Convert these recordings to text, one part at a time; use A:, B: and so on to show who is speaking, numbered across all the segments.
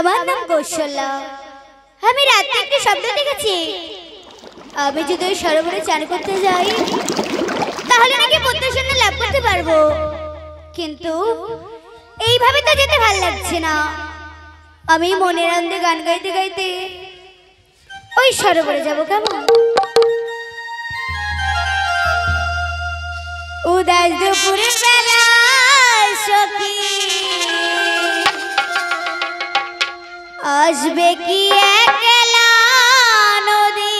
A: আমার নাম কৌশল্যা। আমি রাতে একটি স্বপ্ন দেখেছি, আমি যদি ওই সরোবরে চান করতে যাই তাহলে নাকি পুত্রসন্তান লাভ করতে পারবো। কিন্তু এইভাবে তো যেতে ভালো লাগছে না। আমি মনের আনন্দে গান গাইতে গাইতে ওই সরোবরে যাবো কেমন? উদাস দুপুরের বেলা সখী আসবে কি একলা নদী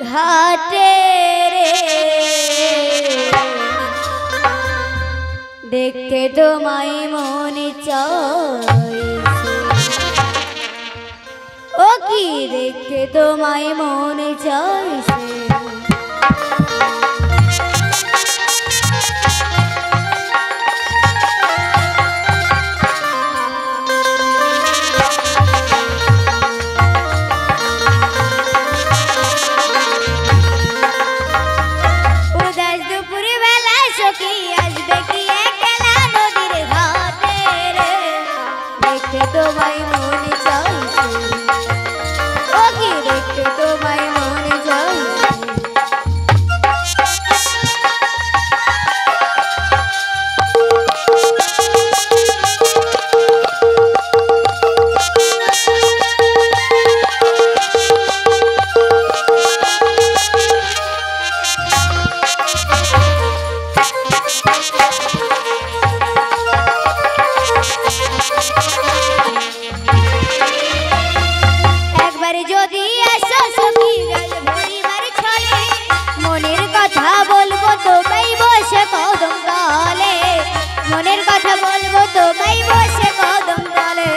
A: ঘাটে রে, দেখতে তোমায় মনে চাইছে। ও কি দেখতে তোমায় মনে চাইছে। তোমায় মনে চাইছে, ও কি দেখতে তোমায় মনে চাইছে। মনের কথা বলবো তোমায় বসে কদম তলে।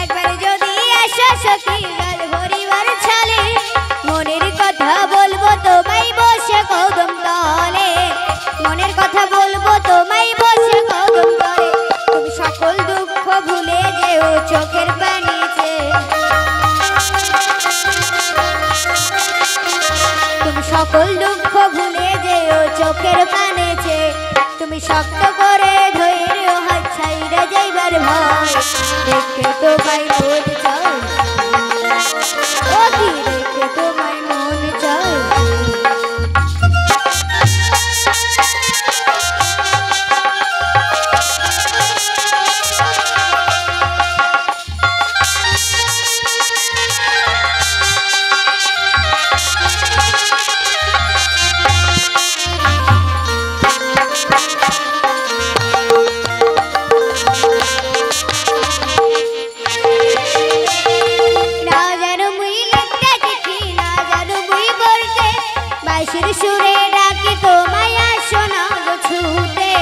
A: একবার যদি আসো সখী গাল ভরিবার ছলে, মনের কথা বলবো তোমায় বসে কদম তলে। মনের কথা বলবো তোমায় বসে কদম তলে। তুমি সকল দুঃখ ভুলে যেও চোখের পানিতে, তুমি সকল দুঃখ ভুলে যেও চোখের পানেছে। তুমি শক্ত করে ধৈর্য হাত ছাইরা যাইবার ভয়, দেখতে তোমায় মন চাইছে, ও কি দেখতে তোমায় মন চাইছে। সুরে ডাকি তোমায় আসো না গো ছুটে,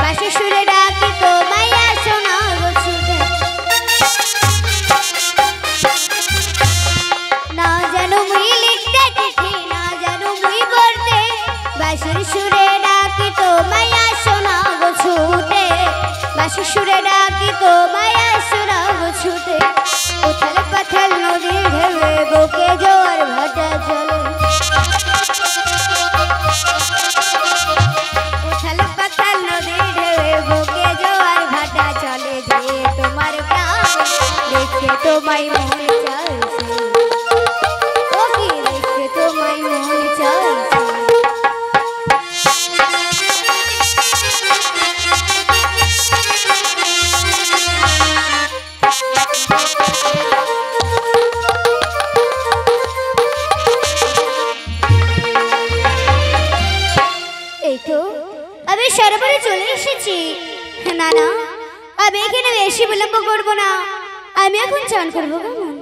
A: বাঁশির সুরে ডাকি তোমায় আসো না গো ছুটে। না জানো মুই লিখতে চিঠি, না জানো মুই পড়তে, বাঁশির সুরে ডাকি তোমায় আসো না গো ছুটে, বাঁশির সুরে ডাকি তোমায় আসো না গো ছুটে। উথাল পাথাল নদীর ঢেউয়ে বুকে জোয়ার ভাটা চলে, উথাল পাথাল নদীর ঢেউয়ে বুকে জোয়ার ভাটা চলে। যে তোমার প্রাণ দেখতে তোমায় মন চাইছে, ও কি দেখতে তোমায় মন চাইছে। আমি সরোবরে চলে এসেছি। না না, আমি এখানে বেশি বিলম্ব করবো না, আমি এখন চান করবো কেমন?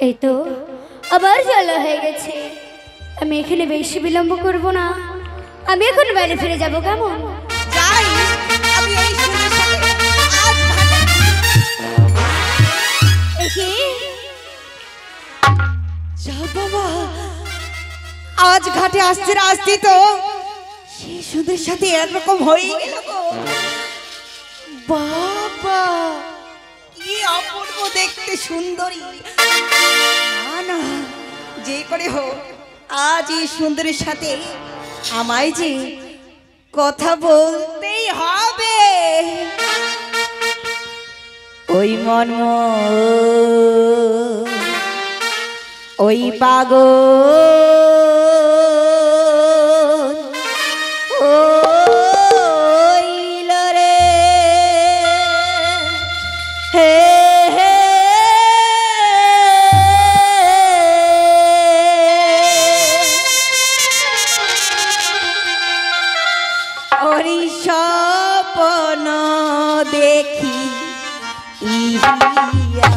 A: এই তো আবার জ্বালা হয়ে গেছে। আমি এখানে বেশি বিলম্ব করব না, আমি এখন বাড়ি ফিরে যাব। কেমন
B: যাই, আমি এই সুন্দর সাথে আজ
A: একে
B: যাও বাবা, আজ ঘাটে আসতে আসতে তো সেই সুদের সাথে একরকম হয়ে গেল গো। বাবা কি অপূর্ব দেখতে সুন্দরী। না না, যে করে হোক আজ এই সুন্দরীর সাথে আমায় যে কথা বলতেই হবে। ওই মন ওই পাগল ওইল রে হে হে ওরি স্বপ্ন দেখি ইহিয়া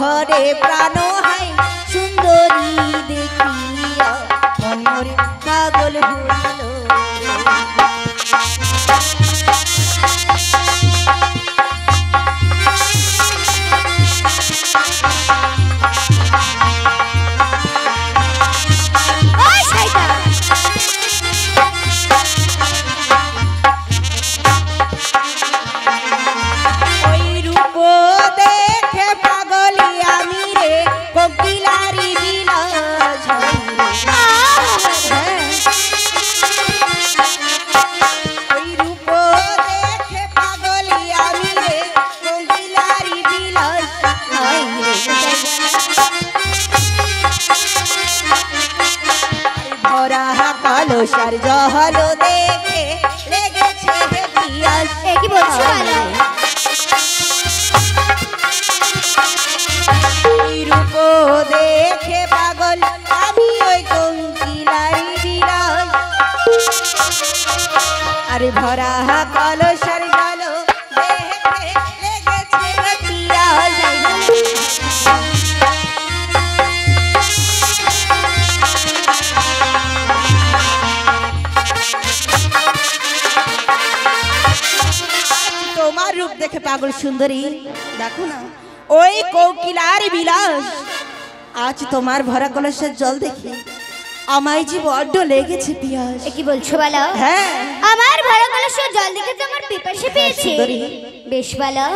B: ধরে প্রাণ হাই সুন্দরী দেখিয়া মনরে পাগল হইল। ওই রূপ দেখে পাগলি আমি রে কোকিলারি বিলাস ওই রূপ দেখে পাগলি আমি রে কোকিলারি বিলাস ভরা কলসার জহল দেখে লেগেছে পিয়াস।
A: কি বলছো বালা?
B: রূপ দেখে পাগল আমি ওই কোকিলারি বিলাস। আরে ভরা কলসার জল দেখে লেগেছে পিয়াস। তোমার রূপ দেখে পাগল সুন্দরী, দেখো না ওই কোকিলার বিলাস। আজ তোমার ভরা কলসের জল দেখে আমায় যে বড্ড লেগেছে পিয়াস।
A: কি বলছো বালা?
B: হ্যাঁ,
A: আমার ভরা কলসের জল দেখে তো আমার পিপাসা পেয়েছে। বেশ বালা,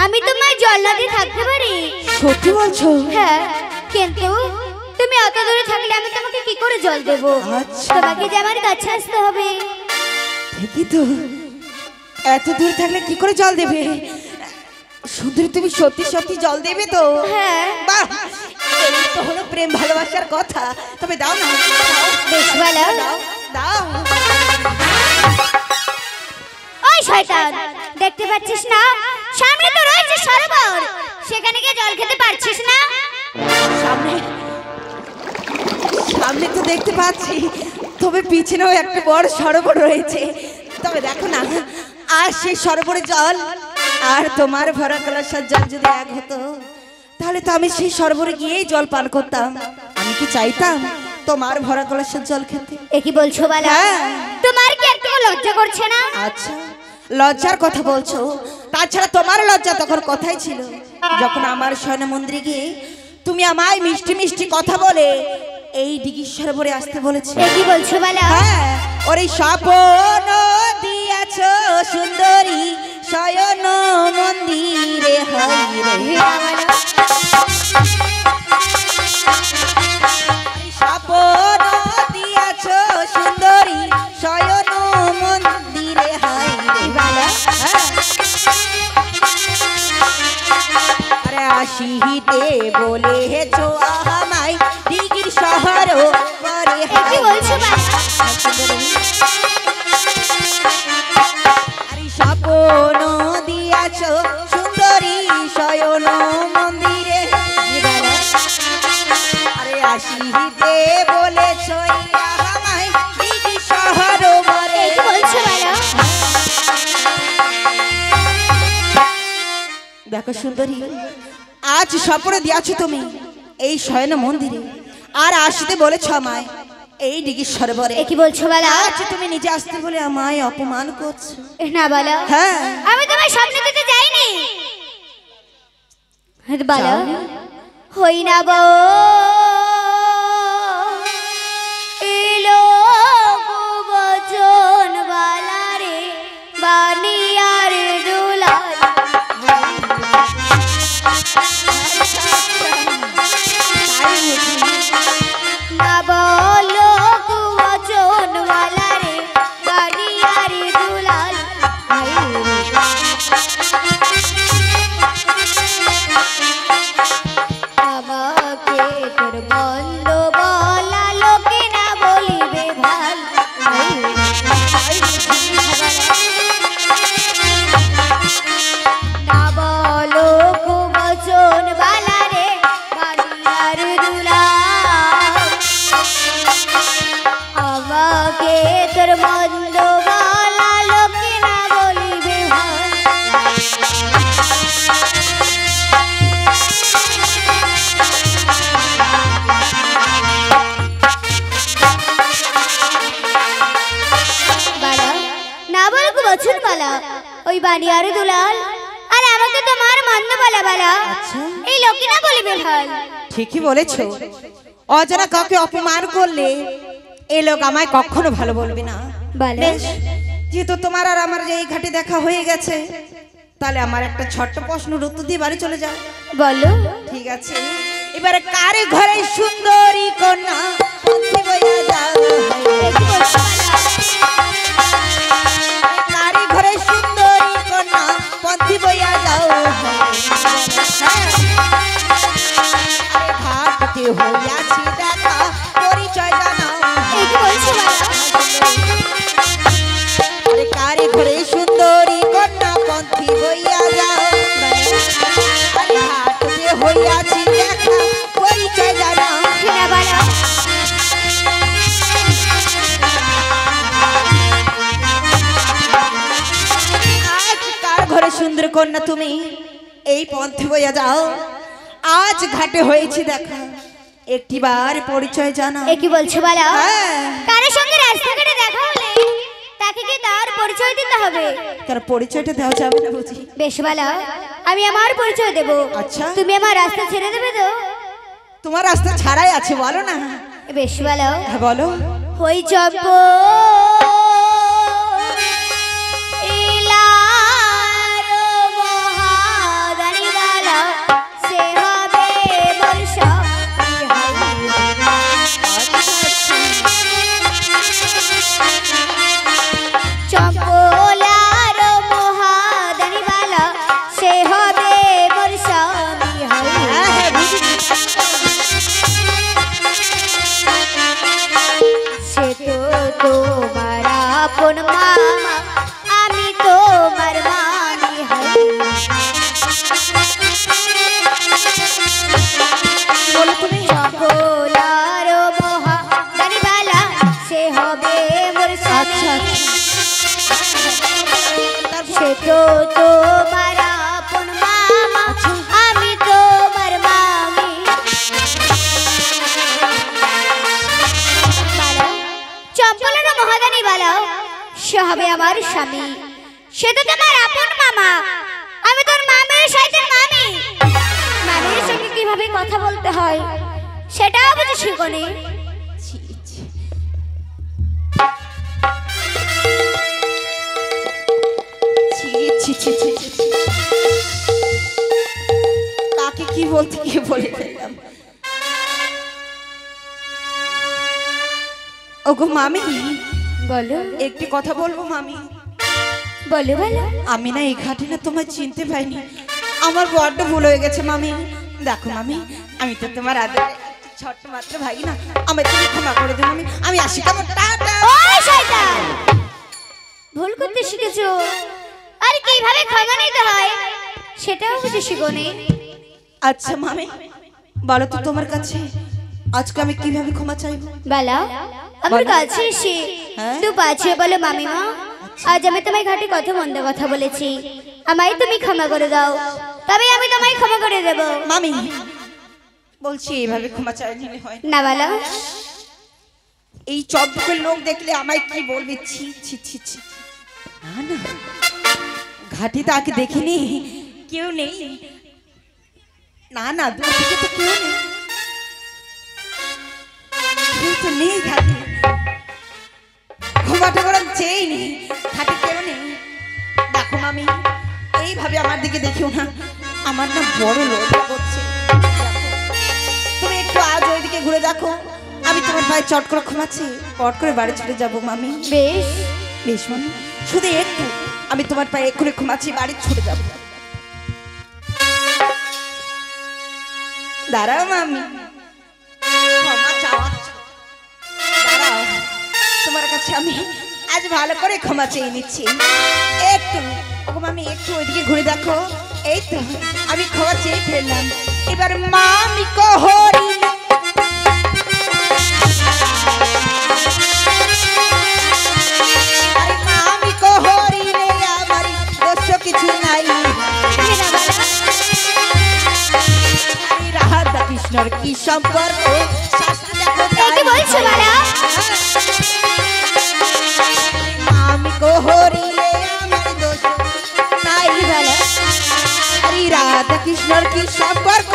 A: আমি তোমার জল না দিয়ে থাকতে পারি।
B: সত্যি বলছো?
A: হ্যাঁ, কিন্তু তুমি অত দূরে থাকলে আমি তোমাকে কি করে জল দেব?
B: আচ্ছা।
A: তোমাকে যে আমার কাছে আসতে হবে।
B: ঠিকই তো, এত দূর থাকলে কি করে জল দেবে? সুন্দরী তুমি সত্যি সত্যি জল দেবে তো?
A: হ্যাঁ।
B: বাহ, এই তো হলো প্রেম ভালোবাসার কথা। তবে দাও না।
A: বেশ বালা,
B: দাও দাও।
A: ওই শয়তান, দেখতে পাচ্ছিস না সামনে তো রয়েছে সরোবর, সেখানে গিয়ে জল খেতে পারছিস না?
B: সামনে সামনে তো দেখতে পাচ্ছি, তবে পিছনেও একটা বড় সরোবর রয়েছে। তবে দেখো না, আর সেই সরোবরের জল আর তোমার ভরা কলসের জল যদি এক হতো, তাহলে তো আমি সেই সরোবরে গিয়েই জল পান করতাম। আমি কি চাইতাম তোমার ভরা কলসের জল খেতে?
A: কি বলছো বালা?
B: হ্যাঁ।
A: তোমার কি একটু লজ্জা করছে না?
B: আচ্ছা, লজ্জার কথা বলছো? তাছাড়া তোমার লজ্জা তখন কোথায় ছিল, যখন আমার শয়ন মন্দিরে গিয়ে তুমি আমায় মিষ্টি মিষ্টি কথা বলে এই দিঘির সরোবরে আসতে বলেছে।
A: কি বলছো বালা?
B: হ্যাঁ, ওরে স্বপ্ন দিয়াছো সুন্দরী শয়ন মন্দিরে। হাই রে স্বপ্ন দিয়াছো সুন্দরী শয়ন মন্দিরে। হাই রে বালা, আরে আসিতে বলেছো আমায় দিঘির শহর করে।
A: কি বলছো বালা?
B: আরে স্বপ্ন দিয়াছো সুন্দরী শয়ন মন্দিরে। আরে আসিতে বলেছো আমায় দিঘির শহর করে।
A: কি বলছো বালা?
B: দেখো সুন্দরী, আজ স্বপ্নে দিয়াছো তুমি এই শয়ন মন্দিরে, আর আসতে বলেছ আমায় এই দিঘির সরোবরে।
A: এ কি বলছো বালা?
B: আজ তুমি নিজে আসতে বলে আমায় অপমান করছো।
A: না বালা,
B: হ্যাঁ
A: আমি তোমার স্বপ্নে দিতে যাইনি। বালা,
B: যাওনি?
A: হই না বো এলো বচন বালা রে, বানিয়ার দুলাল। না বলো বচন বালা রে, বানিয়ার দুলাল। আমাকে তোর বন্ধ বলা লোকে না বলিবে ভাল। না বলো বচন বালা রে, বানিয়ার দুলাল। আমাকে তোর বন্ধ বলা লোকে না বলিবে ভাল। বালা, না বলো গো বচন বালা, ওই বানিয়ার দুলাল আর আমাকে তোমার মন্দ বলা বালা,
B: আচ্ছা।
A: এই লোকে না বলিবে ভাল।
B: ঠিকই বলেছো, অজানা কাউকে অপমান করলে এই লোক আমায় কখনো ভালো বলবে না।
A: বালা,
B: বেশ, যেহেতু তোমার আর আমার যে এই ঘাটে দেখা হয়ে গেছে, তাহলে আমার একটা ছোট্ট প্রশ্নের উত্তর দিয়ে বাড়ি চলে যাও।
A: বলো।
B: ঠিক আছে, এবারে কারে ঘরে সুন্দরী কন্যা পন্থী বইয়া যাও।
A: এ কি বলছো বালা?
B: কারে ঘরে সুন্দরী কন্যা পন্থী বইয়া যাও। ঘাটতে হইয়াছি দেখা, পরিচয় জানাও।
A: এ কি বলছো বালা?
B: আরে কারে ঘরে সুন্দরী কন্যা পন্থী বইয়া যাও। আরে ঘাটতে হইয়াছি দেখা, পরিচয় জানাও।
A: না বালা,
B: আজ কার ঘরে সুন্দর কন্যা তুমি, এই পন্থে বইয়া যাও। আজ ঘাটে হয়েছি দেখা, একটিবার পরিচয় জানাও।
A: এ কি বলছো বালা?
B: হ্যাঁ।
A: কারোর সঙ্গে রাস্তাঘাটে দেখা হলে তাকে কি তার পরিচয় দিতে হবে?
B: কার পরিচয়টা দেওয়া যাবে না বুঝি?
A: বেশ বালা, আমি আমার পরিচয় দেব।
B: আচ্ছা।
A: তুমি আমার রাস্তা ছেড়ে দেবে তো?
B: তোমার রাস্তা ছাড়াই আছে, বলো না।
A: বেশ বালা,
B: হ্যাঁ বলো।
A: হই চম্প ইলার মহাদানি বালা, সে হবে বর্ষা। চম্পলার মহাদানি বালা, সে হবে বর্ষা।
B: হ্যাঁ হ্যাঁ বুঝেছি।
A: সে তো তোমার আপন মামা, আমি তোমার মামি হই।
B: বলো তুমি।
A: চম্পলার মহাদানি বালা, সে হবে মোর
B: আচ্ছা,
A: স্বামী। সে তো তোমার আপন মামা, আমি তোমার মামি। চম্পলার মহাদানি বালা, সে হবে আমার স্বামী। সে তো তোমার আপন মামা, আমি তোর মামির সাথে মামি। মামির সঙ্গে কিভাবে কথা বলতে হয় সেটাও বুঝে শিখনি।
B: ছি, ছি। ছি, ছি, ছি, ছি, ছি, ছি। কাকে কি বলতে গিয়ে বলে ফেললাম। ওগো মামি,
A: বলো
B: একটি কথা বলবো মামি।
A: বলো বলো।
B: আমি না এই ঘাটে না তোমায় চিনতে পাইনি, আমার বড্ড ভুল হয়ে গেছে মামি। দেখো মামি, আমি তো তোমার আদরে ছোট্ট মাত্র ভাই না, আমায় তুমি ক্ষমা করে দিও মামি। আমি আসি, কেমন? টাটা।
A: ওই শয়তান, ভুল করতে শিখেছো, আর কিভাবে ক্ষমা নিতে হয় সেটাও বুঝে শিখনি।
B: আচ্ছা মামি, বলো তো তোমার কাছে আজকে আমি কিভাবে ক্ষমা চাইবো?
A: বালা, আমার
B: বলো।
A: কাছে এসে
B: হ্যাঁ?
A: তুই পাচ্ছে বলো মামিমা, আজ আমি তোমায় ঘাটে কত মন্দ কথা বলেছি, আমায় তুমি ক্ষমা করে দাও। তবে আমি তোমায় ক্ষমা করে দেব।
B: মামি বলছি এইভাবে ক্ষমা চাই নিলে হয়
A: না বলো।
B: এই চব্বকের লোক দেখলে আমায় কি বলবে? ছি ছি ছি ছি। না না, ঘাটে তাকে দেখিনি, কেউ নেই। না না, দূর থেকে তো কেউ নেই, কেউ তো নেই ঘাটে। ক্ষমাটা বরং চেয়ে নেই, ঘাটে কেউ নেই। দেখো মামি, এইভাবে আমার দিকে দেখিও না, আমার না বড় লজ্জা করছে। তুমি একটু আজ ওইদিকে ঘুরে দেখো, আমি তোমার পায়ে চট করে ক্ষমাচ্ছি, পট করে বাড়ি চলে যাবো মামি।
A: বেশ
B: বেশ মামি, শুধু একটু, আমি তোমার পায়ে এক্ষুনি ক্ষমাচ্ছি, বাড়ি ছুটে যাবো। দাঁড়াও মামি, ক্ষমা চাওয়া, দাঁড়াও, তোমার কাছে আমি আজ ভালো করে ক্ষমা চেয়ে নিচ্ছি। একটু ওগো মামি, একটু ওইদিকে ঘুরে দেখো, এই তো আমি ক্ষমা চেয়ে ফেললাম। এবার মামি কহরি কিছু নাই, রাধা কৃষ্ণর কি সম্পর্ক
A: কি বলছো বালা?
B: আমি কোহরিলে আমার দোষ নাই বলা, আরে রাধা কৃষ্ণর কি সম্পর্ক?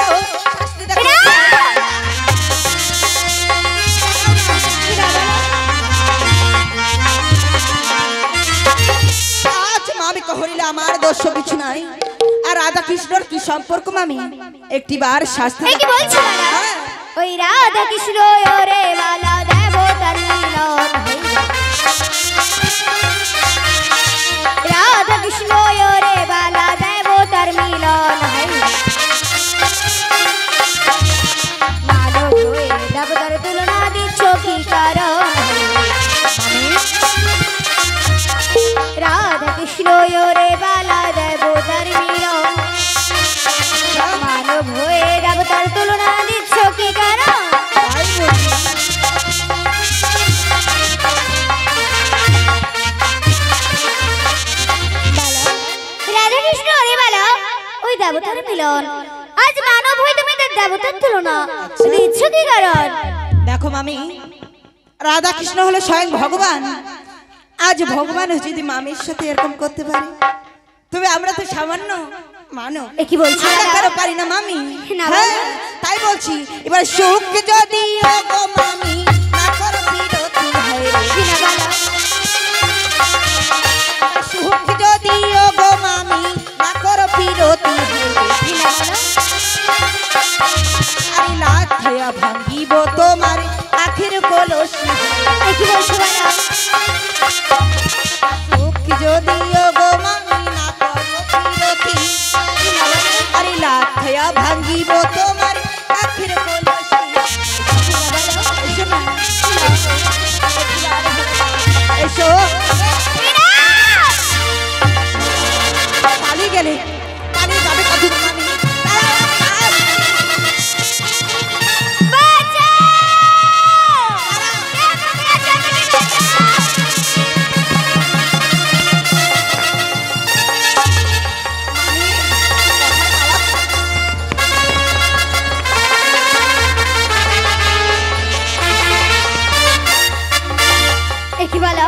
B: আমি কহরিলে আমার দোষ কিছু নাই, আর রাধা কৃষ্ণর কি সম্পর্ক মামি? একটিবার শাস্তি।
A: কি বলছো বালা? ওই রাধা কৃষ্ণ ওরে বালা দেবতার মিলন, রাধা কৃষ্ণ ওরে বালা দেবতার মিলন, মানব হয়ে দেবতার তুলনা দিচ্ছ কি কারণ? রাধা কৃষ্ণ ওরে বালা দেবতার মিলন, মানব হয়ে দেবতার তুলনা দিচ্ছ কি কারণ? রাধা কৃষ্ণ ওরে বালা ওই দেবতার মিলন, আজ মানব হয়ে তুমি তার দেবতার তুলনা দিচ্ছ কি কারণ?
B: দেখো মামি, রাধা কৃষ্ণ হলো স্বয়ং ভগবান। আজ ভগবান যদি মামির সাথে এরকম করতে পারে, তবে আমরা তো সামান্য মানব।
A: কি বলছো?
B: পারি না মামি।
A: না
B: হ্যাঁ, তাই বলছি। এবার সুখ যদি ওগো মামি না করো বিরতি হয় রে, সুখ যদি ওগো মামি না করো বিরতি হয় রে, আরে লাথিয়া ভাঙিব তোমার আখির কলসি।
A: কি বলছো বালা?
B: সুখ যদি ওগো মামি না করো বিরতি, আরে লাথিয়া ভাঙিব তোমার আখির কলসি। এসো, পালিয়ে গেলে পালিয়ে যাবে কতদিন মামি?
A: কি বলো?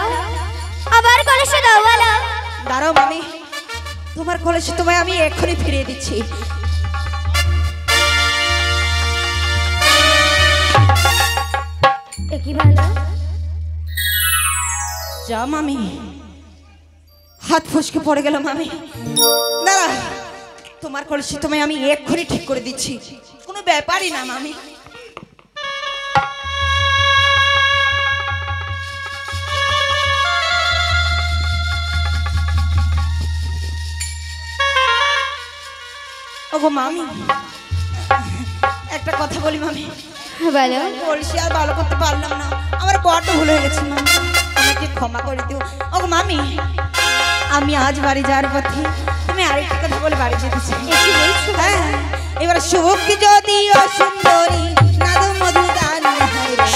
A: আবার কলসে দাও বলো।
B: দাঁড়াও মামি, তোমার কলসি তোমায় আমি এক্ষুনি ফিরিয়ে দিচ্ছি।
A: কি বলো?
B: যা মামি, হাত ফসকে পড়ে গেল মামি। দাঁড়া, তোমার কলসি তোমায় আমি এক্ষুনি ঠিক করে দিচ্ছি, কোনো ব্যাপারই না মামি। ওগো মামি, একটা কথা বলি মামি।
A: বলো।
B: কলসি আর ভালো করতে পারলাম না, আমার বড্ড ভুল হয়ে গেছে মামি, আমাকে ক্ষমা করে দিও। ওগো মামি, আমি আজ বাড়ি যাওয়ার পথে তুমি আরেকটা কথা বলে বাড়ি যেতে চাই। হ্যাঁ, এবার সুখ যদি অসুন্দরী নাদু মধুদান হয় রে,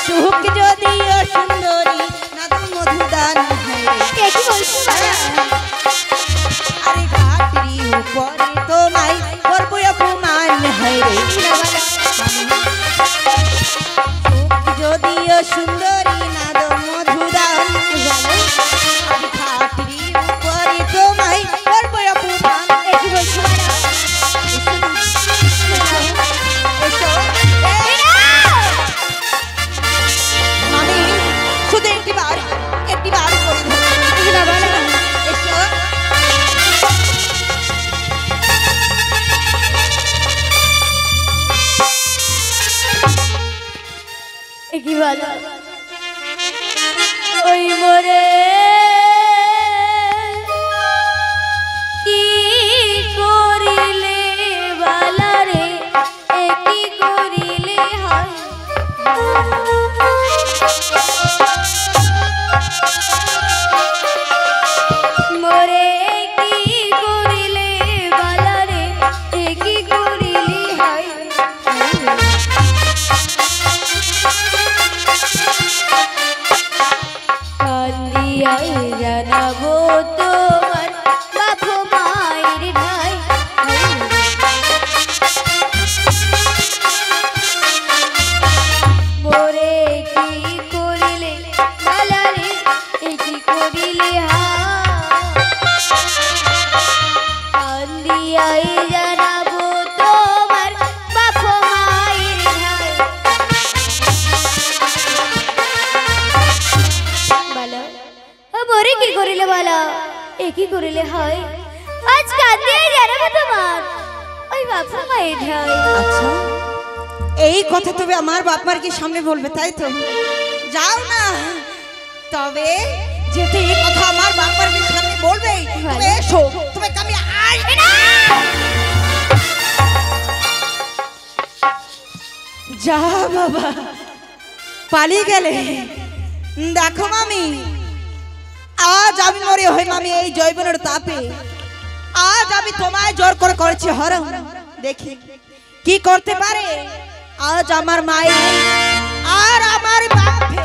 B: সুখ যদি অসুন্দরী নাদু মধুদান হয় রে। যদিও সুন্দরী নাদ মধুরান আমি খাটির উপরে তোমায় করবো অপমান।
A: কি বলছো
B: আমি শুধু একটি বার করে এসো।
A: কি বলো ওই মোরে কি করিলে বালারে কি করিলে হয় মোরে কি করিলে বালারে কি করিলে হয় কান্দিয়াই জানাবো তোমার বাপ মায়ের ঠাই মোরে কি করিলে বালারে কি করিলে কান্দিয়াই জানাবো তোমার বাপ মায়ের ঠাই বলো মোরে কি করিলে বলো কি করিলে হয় আজ কাঁদিয়াই জানাবো তোমার ওই বাপা মায়ের ঠাই
B: আচ্ছা এই কথা তবে আমার বাপমার কি সামনে বলবে তাই তো? যাও না, তবে যেতে এই কথা আমার বাপমার কি সামনে বলবে তবে এসো, তবে আমি যা বাবা পালিয়ে গেলে। দেখো মামি, আজ আমি মরে হই মামি এই জৈবনের তাপে। আজ আমি তোমায় জোর করে করেছি হরণ, দেখি কি করতে পারে আজ আমার মায়ের আর আমার বাপে।